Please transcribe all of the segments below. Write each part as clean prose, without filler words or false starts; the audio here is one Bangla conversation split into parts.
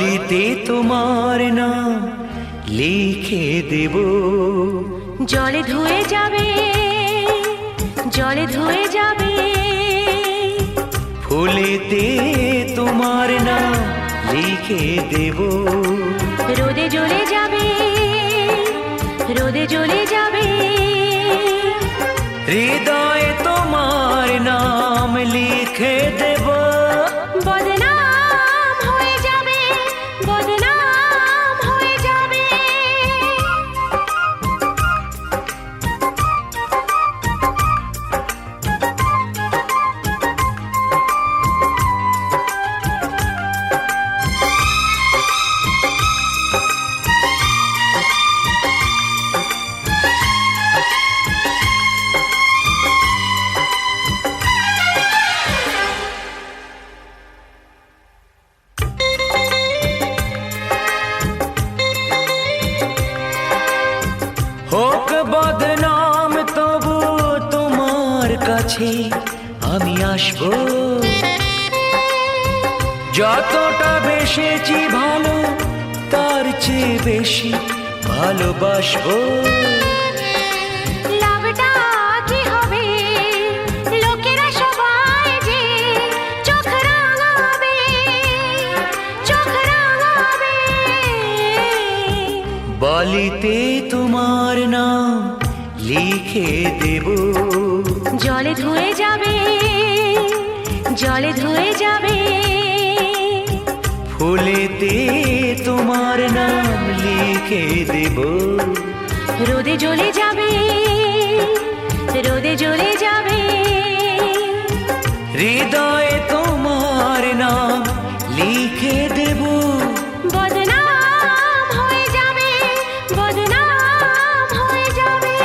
বালিতে তোমার নাম লিখে দেব। জলে ধুয়ে যাবে, জলে ধুয়ে যাবে। ফুলেতে তোমার নাম লিখে দেব। রোদে জ্বলে যাবে, রোদে জ্বলে যাবে। হৃদয়ে তোমার নাম লিখে দেব। বদনাম হয়ে যাবে, বদনাম হয়ে যাবে। হোক বদনাম তবু তোমার কাছে আমি আসবো। যতটা বেসেছি ভালো তার চেয়ে বেশি ভালোবাসবো। লাভটা কি হবে? লোকেরা সবাই যে চোখ রাঙাবে, চোখ রাঙাবে। বালিতে তোমার নাম লিখে দেব। জলে ধুয়ে যাবে, জলে ধুয়ে যাবে। ফুলেতে তোমার নাম লিখে দেব। রোদে জ্বলে যাবে, রোদে জ্বলে যাবে। হৃদয়ে তোমার নাম লিখে দেব। বদনাম হয়ে যাবে, বদনাম হয়ে যাবে।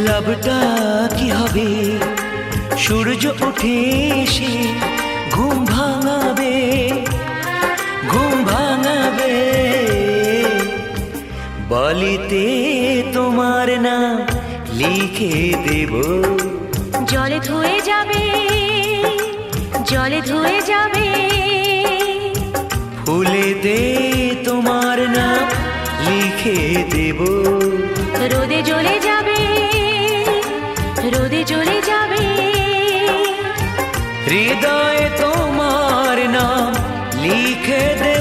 লাভটা কি হবে? সূর্য উঠে এসে ঘুম ভাঙাবে, ঘুম ভাঙাবে। বালিতে তোমার নাম লিখে দেব। জলে ধুয়ে যাবে, জলে ধুয়ে যাবে। ফুলেতে তোমার নাম লিখে দেব। রোদে জ্বলে যাবে, রোদে জ্বলে যাবে। হৃদয়ে তোমার নাম লিখে দেব।